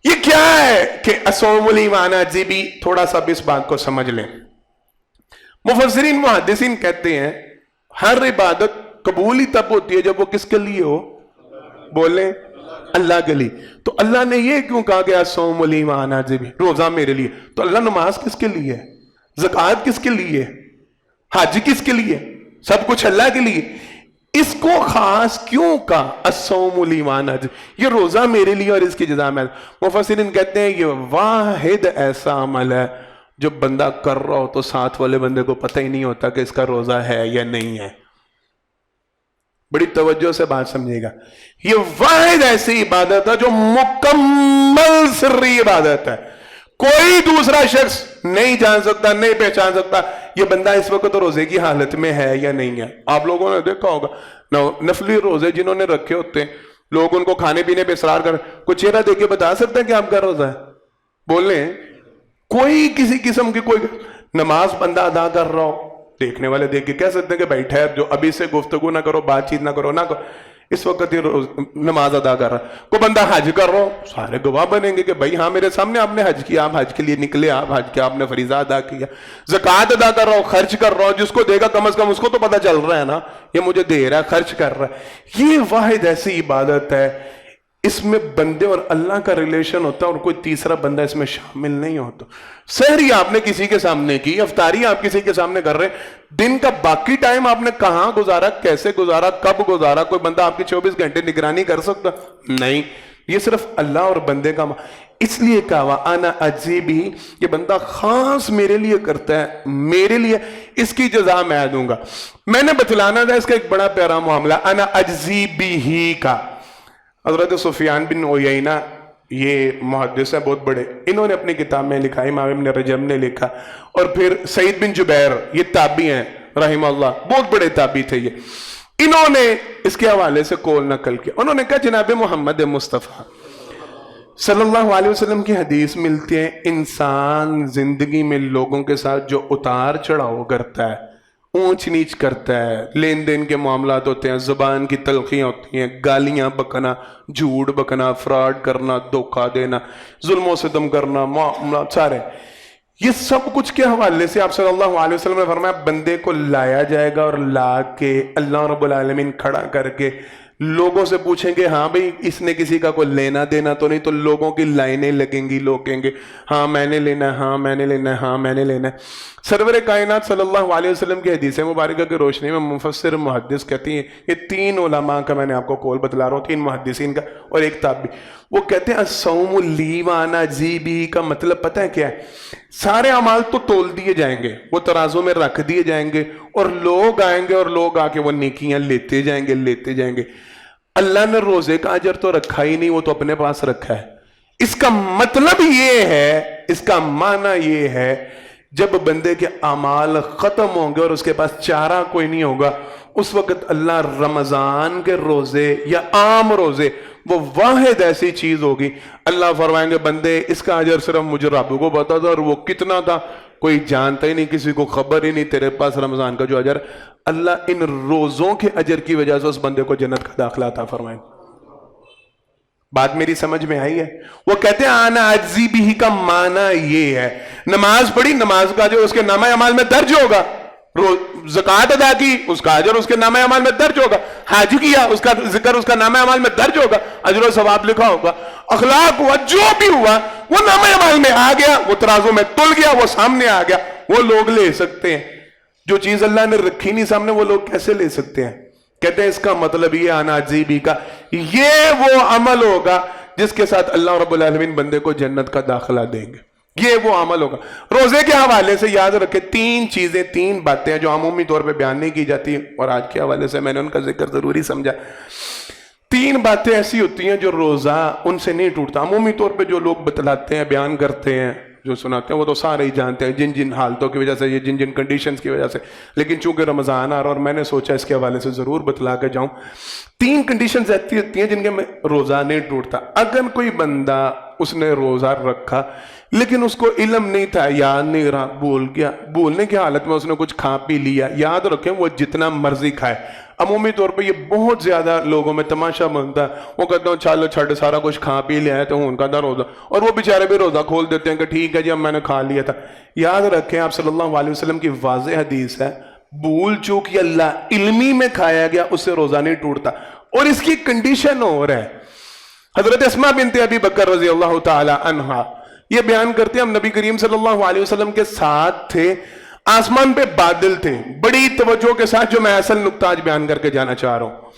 یہ کیا ہے کہ اصوم لی وانا اجزی بہ، تھوڑا سا بھی اس بات کو سمجھ لیں۔ مفسرین محدثین کہتے ہیں ہر عبادت قبول ہی تب ہوتی ہے جب وہ کس کے لیے ہو، بولیں اللہ کے لیے۔ تو اللہ نے یہ کیوں کہا کہ اصوم لی وانا اجزی بہ، روزہ میرے لیے؟ تو اللہ نماز کس کے لیے ہے، زکوٰۃ کس کے لیے، حج کس کے لیے؟ سب کچھ اللہ کے لیے۔ اس کو خاص کیوں کہا الصوم لی وانا اجزی، یہ روزہ میرے لیے اور اس کی جزا میں؟ مفسرین کہتے ہیں یہ واحد ایسا عمل ہے جو بندہ کر رہا ہو تو ساتھ والے بندے کو پتہ ہی نہیں ہوتا کہ اس کا روزہ ہے یا نہیں ہے۔ بڑی توجہ سے بات سمجھے گا، یہ واحد ایسی عبادت ہے جو مکمل سری عبادت ہے، کوئی دوسرا شخص نہیں جان سکتا، نہیں پہچان سکتا یہ بندہ اس وقت روزے کی حالت میں ہے یا نہیں ہے۔ آپ لوگوں نے دیکھا ہوگا نفلی روزے جنہوں نے رکھے ہوتے ہیں، لوگ ان کو کھانے پینے پہ اصرار کر، کوئی چہرہ دیکھ کے بتا سکتے ہیں کہ آپ کا روزہ ہے؟ بولیں کوئی کسی قسم کی کوئی نماز بندہ ادا کر رہا ہو، دیکھنے والے دیکھ کے کہہ سکتے ہیں کہ بھائی ٹھہر جو ابھی سے گفتگو نہ کرو، بات چیت نہ کرو، نہ کرو، اس وقت یہ نماز ادا کر رہا ہے۔ کوئی بندہ حج کر رہا ہو، سارے گواہ بنیں گے کہ بھائی ہاں میرے سامنے آپ نے حج کیا، آپ حج کے لیے نکلے، آپ حج کیا، آپ نے فریضہ ادا کیا، زکوٰۃ ادا کر رہا ہو، خرچ کر رہا ہو، جس کو دے گا کم از کم اس کو تو پتہ چل رہا ہے نا یہ مجھے دے رہا ہے، خرچ کر رہا ہے۔ یہ واحد ایسی عبادت ہے اس میں بندے اور اللہ کا ریلیشن ہوتا ہے اور کوئی تیسرا بندہ اس میں شامل نہیں ہوتا۔ سحری آپ نے کسی کے سامنے کی، افطاری آپ کسی کے سامنے کر رہے، دن کا باقی ٹائم آپ نے کہاں گزارا، کیسے گزارا، کب گزارا، کوئی بندہ آپ کی 24 گھنٹے نگرانی کر سکتا نہیں۔ یہ صرف اللہ اور بندے کا اس لیے کہا انا اجزی بھی، یہ بندہ خاص میرے لیے کرتا ہے، میرے لیے، اس کی جزا میں دوں گا۔ میں نے بتلانا تھا اس کا ایک بڑا پیارا معاملہ انا اجزی بھی کا۔ حضرت سفیان بن عیینہ یہ محدث ہیں بہت بڑے، انہوں نے اپنی کتاب میں لکھا، امام ابن رجب نے لکھا، اور پھر سعید بن جبیر یہ تابعی ہیں رحمہ اللہ، بہت بڑے تابعی تھے یہ، انہوں نے اس کے حوالے سے قول نقل کیا۔ انہوں نے کہا جناب محمد مصطفیٰ صلی اللہ علیہ وسلم کی حدیث ملتی ہے، انسان زندگی میں لوگوں کے ساتھ جو اتار چڑھاؤ کرتا ہے، اونچ نیچ کرتا ہے، لین دین کے معاملات ہوتے ہیں، زبان کی تلخیاں ہوتی ہیں، گالیاں بکنا، جھوٹ بکنا، فراڈ کرنا، دھوکہ دینا، ظلم و ستم کرنا، معاملات سارے، یہ سب کچھ کے حوالے سے آپ صلی اللہ علیہ وسلم نے فرمایا بندے کو لایا جائے گا، اور لا کے اللہ رب العالمین کھڑا کر کے لوگوں سے پوچھیں گے ہاں بھئی اس نے کسی کا کوئی لینا دینا تو نہیں، تو لوگوں کی لائنیں لگیں گی، لوگ کہیں گے ہاں میں نے لینا ہے، ہاں میں نے لینا ہے، ہاں میں نے لینا ہے۔ سرور کائنات صلی اللہ علیہ وسلم کی حدیث مبارکہ کی روشنی میں مفسر محدث کہتی ہیں، یہ تین علماء کا میں نے آپ کو قول بتلا رہا ہوں، تین محدثین کا اور ایک تابعی، وہ کہتے ہیں الصوم لی وانا جی بھی کا مطلب پتہ ہے کیا ہے؟ سارے اعمال تو تول دیے جائیں گے، وہ ترازو میں رکھ دیے جائیں گے، اور لوگ آئیں گے اور لوگ آ کے وہ نیکیاں لیتے جائیں گے، لیتے جائیں گے۔ اللہ نے روزے کا اجر تو رکھا ہی نہیں، وہ تو اپنے پاس رکھا ہے۔ اس کا مطلب یہ ہے، اس کا معنی یہ ہے جب بندے کے اعمال ختم ہوں گے اور اس کے پاس چارہ کوئی نہیں ہوگا، اس وقت اللہ رمضان کے روزے یا عام روزے، وہ واحد ایسی چیز ہوگی، اللہ فرمائیں گے بندے اس کا اجر صرف مجھے رب کو پتا تھا، اور وہ کتنا تھا کوئی جانتا ہی نہیں، کسی کو خبر ہی نہیں، تیرے پاس رمضان کا جو اجر، اللہ ان روزوں کے اجر کی وجہ سے اس بندے کو جنت کا داخلہ عطا فرمائیں۔ بات میری سمجھ میں آئی ہے؟ وہ کہتے ہیں آنا اجزی بھی کا معنی یہ ہے، نماز پڑھی، نماز کا اجر اس کے نامہ اعمال میں درج ہوگا، زکوٰۃ ادا کی اس کا اجر اس کے نامہ اعمال میں درج ہوگا، حج کیا اس کا ذکر اس کا نامہ اعمال میں درج ہوگا، اجر و ثواب لکھا ہوگا، اخلاق ہوا جو بھی ہوا وہ نامہ اعمال میں آ گیا، وہ ترازو میں تل گیا، وہ سامنے آ گیا، وہ لوگ لے سکتے ہیں۔ جو چیز اللہ نے رکھی نہیں سامنے وہ لوگ کیسے لے سکتے ہیں؟ کہتے ہیں اس کا مطلب یہ آنا جیبی کا، یہ وہ عمل ہوگا جس کے ساتھ اللہ رب العالمین بندے کو جنت کا داخلہ دیں گے، یہ وہ عمل ہوگا۔ روزے کے حوالے سے یاد رکھے تین چیزیں، تین باتیں جو عمومی طور پہ بیان نہیں کی جاتی، اور آج کے حوالے سے میں نے ان کا ذکر ضروری سمجھا۔ تین باتیں ایسی ہوتی ہیں جو روزہ ان سے نہیں ٹوٹتا، عمومی طور پہ جو لوگ بتلاتے ہیں، بیان کرتے ہیں، جو سناتے ہیں وہ تو سارے ہی جانتے ہیں، جن جن حالتوں کی وجہ سے، یہ جن جن کنڈیشنز کی وجہ سے، لیکن چونکہ رمضان آ رہا اور میں نے سوچا اس کے حوالے سے ضرور بتلا کے جاؤں۔ تین کنڈیشنز ایسی ہوتی ہیں جن کے میں روزہ نہیں ٹوٹتا۔ اگر کوئی بندہ اس نے روزہ رکھا لیکن اس کو علم نہیں تھا، یاد نہیں رہا، بھول گیا، بھولنے کی حالت میں اس نے کچھ کھا پی لیا، یاد رکھیں وہ جتنا مرضی کھائے، عمومی طور پہ یہ بہت زیادہ لوگوں میں تماشا بنتا ہے، وہ کہتے ہیں چلو چھڑ سارا کچھ کھا پی لیا ہے تو ان کا تھا روزہ، اور وہ بیچارے بھی روزہ کھول دیتے ہیں کہ ٹھیک ہے جی اب میں نے کھا لیا تھا۔ یاد رکھیں آپ صلی اللہ علیہ وسلم کی واضح حدیث ہے، بھول چوک یا اللہ علمی میں کھایا گیا اس سے روزہ نہیں ٹوٹتا، اور اس کی کنڈیشن اور ہے۔ حضرت اسماء بنت ابی بکر رضی اللہ تعالی عنہا یہ بیان کرتے ہیں ہم نبی کریم صلی اللہ علیہ وسلم کے ساتھ تھے، آسمان پہ بادل تھے، بڑی توجہ کے ساتھ جو میں اصل نقطہ آج بیان کر کے جانا چاہ رہا ہوں۔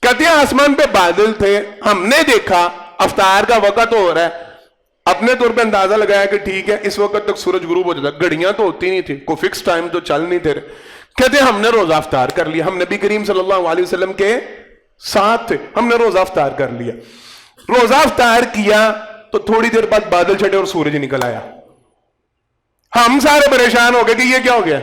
کہتے ہیں آسمان پہ بادل تھے، ہم نے دیکھا افطار کا وقت ہو رہا ہے، اپنے طور پہ اندازہ لگایا کہ ٹھیک ہے اس وقت تک سورج غروب ہو جاتا، گھڑیاں تو ہوتی نہیں تھی، کوئی فکس ٹائم تو چل نہیں تھے۔ کہتے ہیں ہم نے روزہ افطار کر لیا، ہم نبی کریم صلی اللہ علیہ وسلم کے ساتھ تھے، ہم نے روزہ افطار کر لیا۔ روزہ افطار کیا تو تھوڑی دیر بعد بادل چھٹے اور سورج نکل آیا، ہم سارے پریشان ہو گئے کہ یہ کیا ہو گیا،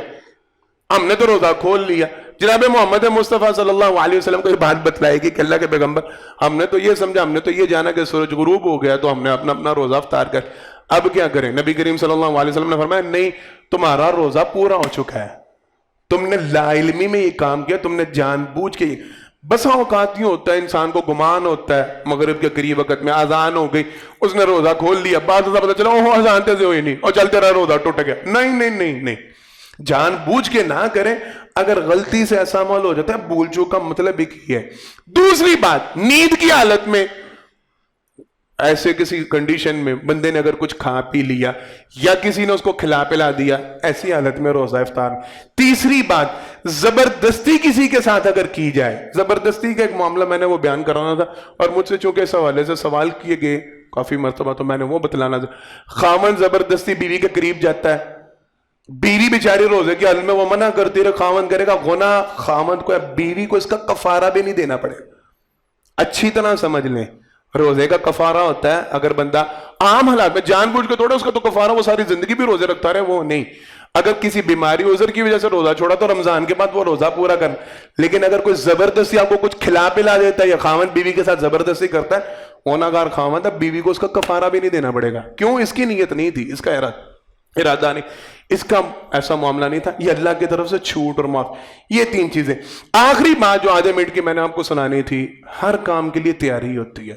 ہم نے تو روزہ کھول لیا۔ جناب محمد مصطفیٰ صلی اللہ علیہ وسلم کو یہ بات بتلائی کہ اللہ کے پیغمبر ہم نے تو یہ سمجھا، ہم نے تو یہ جانا کہ سورج غروب ہو گیا تو ہم نے اپنا روزہ افطار کر، اب کیا کریں؟ نبی کریم صلی اللہ علیہ وسلم نے فرمایا نہیں، تمہارا روزہ پورا ہو چکا ہے، تم نے لا علمی میں یہ کام کیا, تم نے جان بوجھ کے. بسا اوقات یوں ہوتا ہے, انسان کو گمان ہوتا ہے مغرب کے قریب وقت میں اذان ہو گئی, اس نے روزہ کھول لیا, بعد پتہ چلا اوہ اذان تیزی ہوئی نہیں, اور چلتے رہا روزہ ٹوٹ گیا. نہیں نہیں نہیں نہیں, جان بوجھ کے نہ کریں. اگر غلطی سے ایسا عمل ہو جاتا ہے, بھول چوک کا مطلب ایک ہی ہے. دوسری بات, نیند کی حالت میں ایسے کسی کنڈیشن میں بندے نے اگر کچھ کھا پی لیا یا کسی نے اس کو کھلا پلا دیا, ایسی حالت میں روزہ افطار. تیسری بات, زبردستی کسی کے ساتھ اگر کی جائے. زبردستی کا ایک معاملہ میں نے وہ بیان کرانا تھا, اور مجھ سے چونکہ اس حوالے سے سوال کیے گئے کافی مرتبہ, تو میں نے وہ بتلانا تھا. خاوند زبردستی بیوی کے قریب جاتا ہے, بیوی بیچاری روزے کے حال میں وہ منع کرتی رہے, خاوند کرے گا گناہ. خاوند کو, بیوی کو اس کا کفارہ بھی نہیں دینا پڑے. اچھی طرح سمجھ لیں, روزے کا کفارہ ہوتا ہے اگر بندہ عام حالات میں جان بوجھ کے توڑے, اس کا تو کفارہ وہ ساری زندگی بھی روزے رکھتا رہے, وہ نہیں. اگر کسی بیماری عذر کی وجہ سے روزہ چھوڑا تو رمضان کے بعد وہ روزہ پورا کرنا. لیکن اگر کوئی زبردستی آپ کو کچھ کھلا پلا دیتا ہے یا خاوند بیوی کے ساتھ زبردستی کرتا ہے, گنہگار خاوند ہے, بیوی کو اس کا کفارہ بھی نہیں دینا پڑے گا. کیوں؟ اس کی نیت نہیں تھی, اس کا ارادہ نہیں, اس کا ایسا معاملہ نہیں تھا. یہ اللہ کی طرف سے چھوٹ اور معاف. یہ تین چیزیں. آخری بات جو آدھے منٹ کی میں نے آپ کو سنانی تھی, ہر کام کے لیے تیاری ہوتی ہے,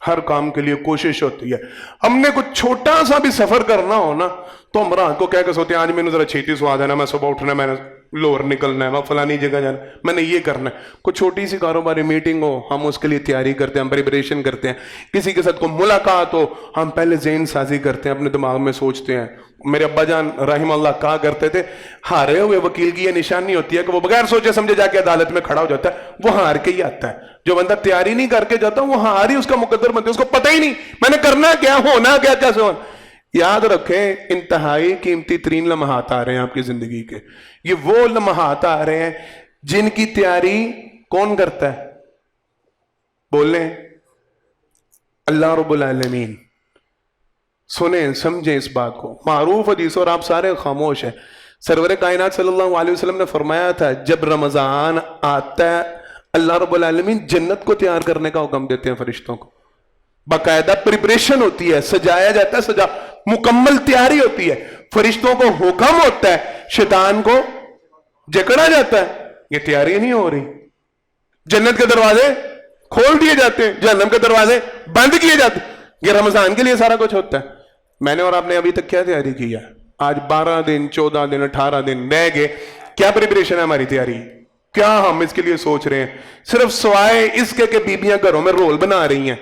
ہر کام کے لیے کوشش ہوتی ہے. ہم نے کچھ چھوٹا سا بھی سفر کرنا ہو نا, تو ہم رات کو کہہ کے سوتے ہیں آج میں نے ذرا چھیتی سوا دینا, میں صبح اٹھنا, میں نے لور نکلنا ہے, میں فلانی جگہ جانا, میں نے یہ کرنا ہے. کوئی چھوٹی سی کاروباری میٹنگ ہو, ہم اس کے لیے تیاری کرتے ہیں, ہم پریپریشن کرتے ہیں. کسی کے ساتھ کوئی ملاقات ہو, ہم پہلے ذہن سازی کرتے ہیں, اپنے دماغ میں سوچتے ہیں. میرے ابا جان رحم اللہ کہا کرتے تھے, ہارے ہوئے وکیل کی یہ نشانی ہوتی ہے کہ وہ بغیر سوچے سمجھے جا کے عدالت میں کھڑا ہو جاتا ہے. وہ ہار کے ہی آتا ہے. جو بندہ تیاری نہیں کر کے جاتا وہ ہار ہی اس کا مقدر بنتا ہے, اس کو پتہ ہی نہیں میں نے کرنا کیا, ہونا کیا, کیسے ہونا. یاد رکھیں, انتہائی قیمتی ترین لمحات آ رہے ہیں آپ کی زندگی کے. یہ وہ لمحات آ رہے ہیں جن کی تیاری کون کرتا ہے؟ بولیں, اللہ رب العالمین. سنیں سمجھیں اس بات کو. معروف حدیث, اور آپ سارے خاموش ہیں. سرور کائنات صلی اللہ علیہ وسلم نے فرمایا تھا, جب رمضان آتا ہے اللہ رب العالمین جنت کو تیار کرنے کا حکم دیتے ہیں فرشتوں کو. باقاعدہ پریپریشن ہوتی ہے, سجایا جاتا ہے, مکمل تیاری ہوتی ہے. فرشتوں کو حکم ہوتا ہے, شیطان کو جکڑا جاتا ہے. یہ تیاری نہیں ہو رہی. جنت کے دروازے کھول دیے جاتے ہیں, جہنم کے دروازے بند کیے جاتے ہیں. یہ رمضان کے لیے سارا کچھ ہوتا ہے. میں نے اور آپ نے ابھی تک کیا تیاری کی ہے؟ آج 12 دن 14 دن 18 دن رہ گئے. کیا پریپریشن ہے ہماری تیاری؟ کیا ہم اس کے لیے سوچ رہے ہیں؟ صرف سوائے اس کے کہ بیبیاں گھروں میں رول بنا رہی ہیں,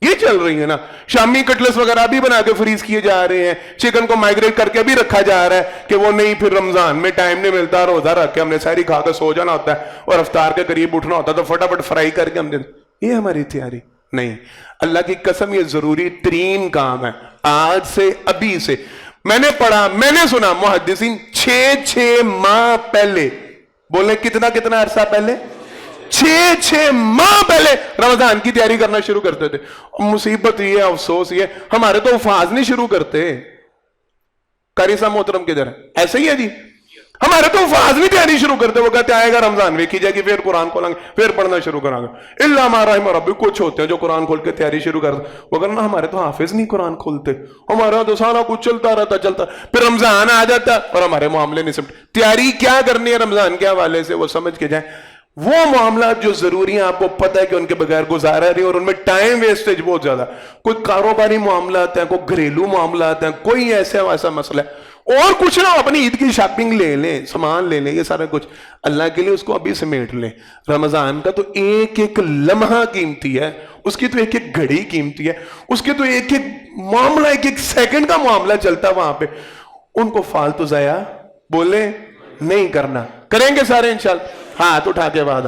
یہ چل رہی ہے نا. شامی کٹلس وغیرہ بھی بنا کے فریز کیے جا رہے ہیں, چکن کو مائگریٹ کر کے بھی رکھا جا رہا ہے کہ وہ نہیں, پھر رمضان میں ٹائم نہیں ملتا, روزہ رکھ کے ہم نے سحری کھا کے سو جانا ہوتا ہے اور افطار کے قریب اٹھنا ہوتا ہے, تو فٹافٹ فرائی کر کے ہم دے. یہ ہماری تیاری نہیں. اللہ کی قسم یہ ضروری ترین کام ہے. آج سے, ابھی سے. میں نے پڑھا, میں نے سنا محدثین 6 ماہ پہلے, بولے کتنا عرصہ پہلے, 6 ماہ پہلے رمضان کی تیاری کرنا شروع کرتے تھے. مصیبت یہ, افسوس یہ, ہمارے تو حفاظ نہیں شروع کرتے. قاری صاحب محترم کدھر ہے؟ ایسے ہی ہے جی, ہمارے تو حفاظ نہیں تیاری شروع کرتے. وہ کہتے آئے گا رمضان, ویکھی جائے گی, پھر قرآن کھولیں گے, پھر پڑھنا شروع کریں گے. اللہ ما رحم ربی, کچھ ہوتے ہیں جو قرآن کھول کے تیاری شروع کرتے, وگرنہ ہمارے تو حافظ نہیں قرآن کھولتے. ہمارا تو سارا کچھ چلتا رہتا, پھر رمضان آ جاتا اور ہمارے معاملے نہیں سمجھ. تیاری کیا کرنی ہے رمضان کے حوالے سے, وہ سمجھ کے جائیں. وہ معاملات جو ضروری ہیں, آپ کو پتہ ہے کہ ان کے بغیر گزارا نہیں, اور ان میں ٹائم ویسٹیج بہت زیادہ. کوئی کاروباری معاملات ہیں, کوئی گھریلو معاملات ہیں, کوئی ایسا مسئلہ ہے, اور کچھ نہ, اپنی عید کی شاپنگ لے لیں, سامان لے لیں, یہ سارا کچھ اللہ کے لیے اس کو ابھی سمیٹ لیں. رمضان کا تو ایک ایک لمحہ قیمتی ہے, اس کی تو ایک ایک گھڑی قیمتی ہے, اس کے تو ایک ایک معاملہ, ایک ایک سیکنڈ کا معاملہ چلتا ہے وہاں پہ. ان کو فالتو ضائع بولے نہیں کرنا. کریں گے سارے انشاءاللہ, ہاتھ اٹھا کے بعد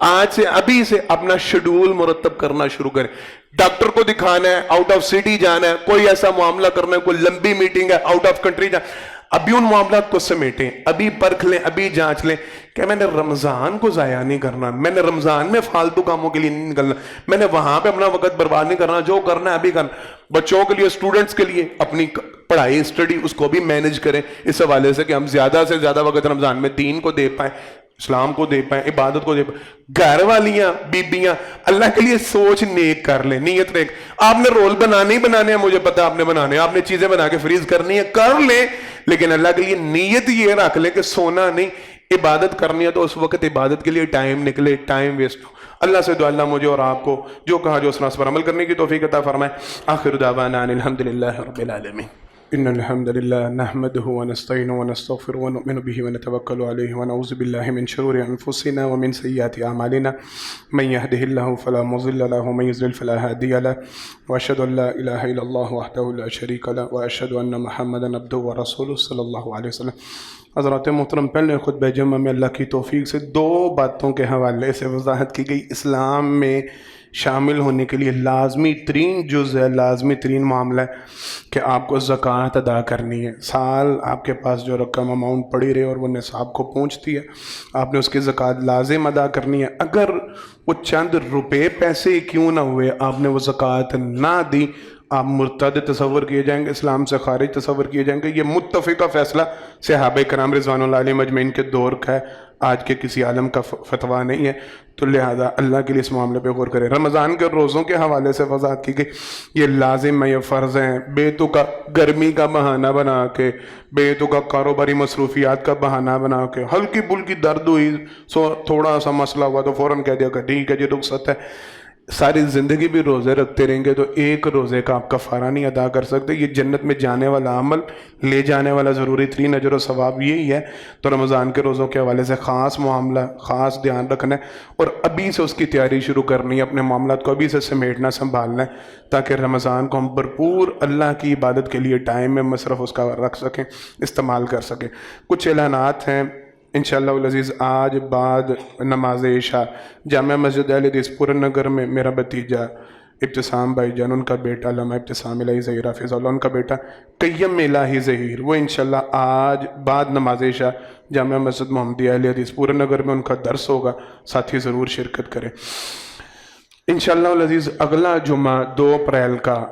آج سے, ابھی سے اپنا شیڈول مرتب کرنا شروع کریں. ڈاکٹر کو دکھانا ہے, آؤٹ آف سٹی جانا ہے, کوئی ایسا معاملہ کرنا ہے, کوئی لمبی میٹنگ ہے, آؤٹ آف کنٹری جانا, ابھی ان معاملات کو سمیٹیں, ابھی پرکھ لیں, ابھی جانچ لیں کہ میں نے رمضان کو ضائع نہیں کرنا, میں نے رمضان میں فالتو کاموں کے لیے نہیں نکلنا, میں نے وہاں پہ اپنا وقت برباد نہیں کرنا, جو کرنا ہے ابھی کرنا. بچوں کے لیے, اسٹوڈنٹس کے لیے اپنی پڑھائی اسٹڈی اس کو بھی مینج کریں اس حوالے سے کہ ہم زیادہ سے زیادہ وقت رمضان میں دین کو دے پائیں. اسلام کو دے پائیں، عبادت کو دے پائیں. گھر والیاں بیبیاں اللہ کے لیے سوچ نیک کر لیں، نیت نیک. آپ نے رول بنانے ہی بنانے ہیں، مجھے پتا آپ نے بنانے ہیں، آپ نے چیزیں بنا کے فریز کرنی ہے، کر لیں، لیکن اللہ کے لیے نیت یہ رکھ لیں کہ سونا نہیں. عبادت کرنی ہے تو اس وقت عبادت کے لیے ٹائم نکلے، ٹائم ویسٹ ہو. اللہ سے دعا اللہ مجھے اور آپ کو جو کہا جو اس پر عمل کرنے کی توفیق عطا فرمائے. آخر دعوانا ان الحمدللہ رب العالمین. ان الحمد لله نحمده ونستعينه ونستغفره ونؤمن به ونتوكل عليه ونعوذ بالله من شرور انفسنا ومن سيئات اعمالنا من يهده الله فلا مضل له ومن يضلل فلا هادي له واشهد ان لا اله الا الله وحده لا شريك له واشهد ان محمدا عبده ورسوله صلی اللہ علیہ وسلم. حضرات محترم، پہلے خطبہ جمعہ میں اللہ کی توفیق سے دو باتوں کے حوالے سے وضاحت کی گئی. اسلام میں شامل ہونے کے لیے لازمی ترین جز ہے، لازمی ترین معاملہ ہے کہ آپ کو زکوٰۃ ادا کرنی ہے. سال آپ کے پاس جو رقم اماؤنٹ پڑی رہے اور وہ نصاب کو پہنچتی ہے، آپ نے اس کی زکوٰۃ لازم ادا کرنی ہے. اگر وہ چند روپے پیسے کیوں نہ ہوئے، آپ نے وہ زکوٰۃ نہ دی، آپ مرتد تصور کیے جائیں گے، اسلام سے خارج تصور کیے جائیں گے. یہ متفقہ فیصلہ صحابہ کرام رضوان اللہ علیہ مجمعین کے دور کا ہے، آج کے کسی عالم کا فتویٰ نہیں ہے. تو لہذا اللہ کے لیے اس معاملے پہ غور کریں. رمضان کے روزوں کے حوالے سے وضاحت کی گئی، یہ لازم ہے، یہ فرض ہیں. بیتکا گرمی کا بہانہ بنا کے، بیتکا کاروباری مصروفیات کا بہانہ بنا کے، ہلکی پھلکی درد ہوئی، تھوڑا سا مسئلہ ہوا تو فوراً کہہ دیا کہ ٹھیک ہے جی رخصت ہے. ساری زندگی بھی روزے رکھتے رہیں گے تو ایک روزے کا آپ کفارہ نہیں ادا کر سکتے. یہ جنت میں جانے والا عمل، لے جانے والا ضروری ترین اجر و ثواب یہی ہے. تو رمضان کے روزوں کے حوالے سے خاص معاملہ، خاص دھیان رکھنا ہے اور ابھی سے اس کی تیاری شروع کرنی ہے. اپنے معاملات کو ابھی سے سمیٹنا، سنبھالنا ہے تاکہ رمضان کو ہم بھرپور اللہ کی عبادت کے لیے ٹائم میں مصرف اس کا رکھ سکیں، استعمال کر سکیں. کچھ اعلانات ہیں انشاءاللہ العزیز. آج بعد نماز عشاء جامعہ مسجد اہل حدیث پورن نگر میں میرا بھتیجا ابتسام بھائی جان، ان کا بیٹا علامہ ابتسام الہی ظہیر حافظ اللہ، ان کا بیٹا قیم الہی ظہیر، وہ انشاءاللہ آج بعد نماز عشاء جامعہ مسجد محمدیہ اہل حدیث پورن نگر میں ان کا درس ہوگا. ساتھی ضرور شرکت کریں انشاءاللہ العزیز. اگلا جمعہ 2 اپریل کا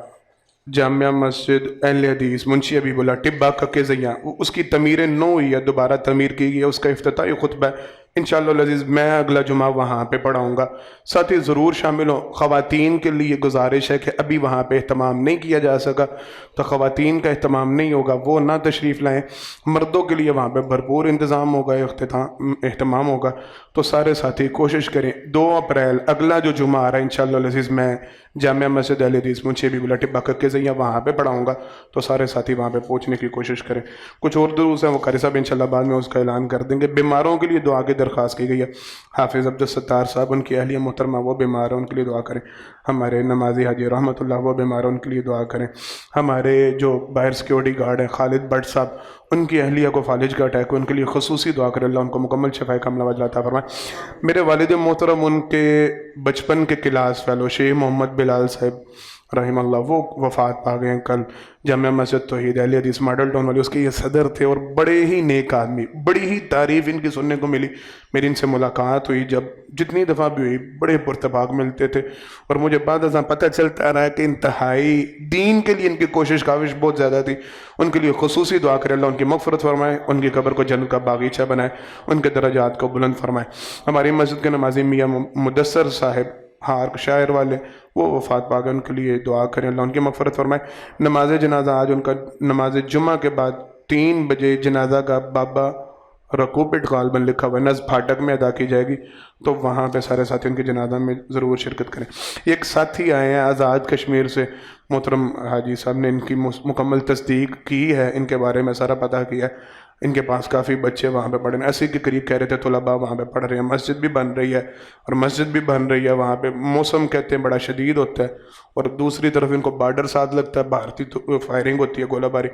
جامعہ مسجد اہل حدیث منشی حبیب اللہ ٹبہ ککے زیاں، اس کی تعمیر نو ہوئی ہے، دوبارہ تعمیر کی گئی ہے، اس کا افتتاحی خطبہ ہے انشاءاللہ العزیز. میں اگلا جمعہ وہاں پہ پڑھاؤں گا. ساتھی ضرور شامل ہوں. خواتین کے لیے گزارش ہے کہ ابھی وہاں پہ اہتمام نہیں کیا جا سکا تو خواتین کا اہتمام نہیں ہوگا، وہ نہ تشریف لائیں. مردوں کے لیے وہاں پہ بھرپور انتظام ہوگا، اہتمام ہوگا. تو سارے ساتھی کوشش کریں. 2 اپریل اگلا جو جمعہ آ رہا ہے انشاءاللہ العزیز میں جامعہ مسجد اہل حدیث منشی حبیب اللہ ٹبہ ککے زیاں وہاں پہ پڑھاؤں گا. تو سارے ساتھی وہاں پہ پہنچنے کی کوشش کریں. کچھ اور دروس ہیں وہ قاری صاحب انشاءاللہ بعد میں اس کا اعلان کر دیں گے. بیماروں کے لیے دعا کی درخواست کی گئی ہے. حافظ عبدالستار صاحب، ان کی اہلیہ محترمہ وہ بیمار ہیں، ان کے لیے دعا کریں. ہمارے نمازی حاجی رحمت اللہ وہ بیمار ہیں، ان کے لیے دعا کریں. ہمارے جو باہر سیکیورٹی گارڈ ہیں خالد بٹ صاحب، ان کی اہلیہ کو فالج کا اٹیک ہے، ان کے لیے خصوصی دعا کریں، اللہ ان کو مکمل شفا کاملہ وعجل عطا فرمائے. میرے والد محترم، ان کے بچپن کے کلاس فیلو شیخ محمد بلال صاحب رحم اللہ، وہ وفات پا گئے ہیں کل. جامعہ مسجد توحید اہل حدیث ماڈل ٹاؤن والے اس کے یہ صدر تھے اور بڑے ہی نیک آدمی، بڑی ہی تعریف ان کی سننے کو ملی. میری ان سے ملاقات ہوئی، جب جتنی دفعہ بھی ہوئی بڑے پرتفاق ملتے تھے اور مجھے بعد ازاں پتہ چلتا رہا کہ انتہائی دین کے لیے ان کی کوشش کاوش بہت زیادہ تھی. ان کے لیے خصوصی دعا کرے، اللہ ان کی مغفرت فرمائے، ان کی قبر کو جنت کا باغیچہ بنائے، ان کے درجات کو بلند فرمائے. ہماری مسجد کے نمازی میاں مدثر صاحب ہار شاعر والے، وہ وفات پا گئے، ان کے لیے دعا کریں، اللہ ان کی مغفرت فرمائے. نماز جنازہ آج ان کا نماز جمعہ کے بعد 3 بجے جنازہ کا بابا رکوع پٹ غالباً لکھا ہوا ہے، نزد پھاٹک میں ادا کی جائے گی. تو وہاں پہ سارے ساتھی ان کے جنازہ میں ضرور شرکت کریں. ایک ساتھی آئے ہیں آزاد کشمیر سے، محترم حاجی صاحب نے ان کی مکمل تصدیق کی ہے، ان کے بارے میں سارا پتہ کیا ہے. ان کے پاس کافی بچے وہاں پہ پڑھ رہے ہیں، 80 کے قریب کہہ رہے تھے طلباء وہاں پہ پڑھ رہے ہیں. مسجد بھی بن رہی ہے اور مسجد بھی بن رہی ہے وہاں پہ. موسم کہتے ہیں بڑا شدید ہوتا ہے اور دوسری طرف ان کو بارڈر ساتھ لگتا ہے، بھارتی فائرنگ ہوتی ہے، گولہ باری،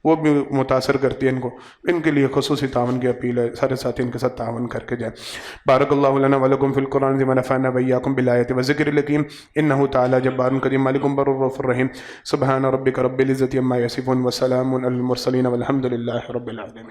وہ بھی متاثر کرتی ہے ان کو. ان کے لیے خصوصی تعاون کی اپیل ہے، سارے ساتھی ان کے ساتھ تعاون کر کے جائیں. بارک اللہ لنا ولکم فی القرآن العظیم ونفعنا وإیاکم بالآیات والذکر الحکیم انہ تعالی جبار کریم مالک بر الرؤوف الرحیم. سبحان ربک رب العزة عما یصفون وسلام علی المرسلین والحمد للہ رب العالمین.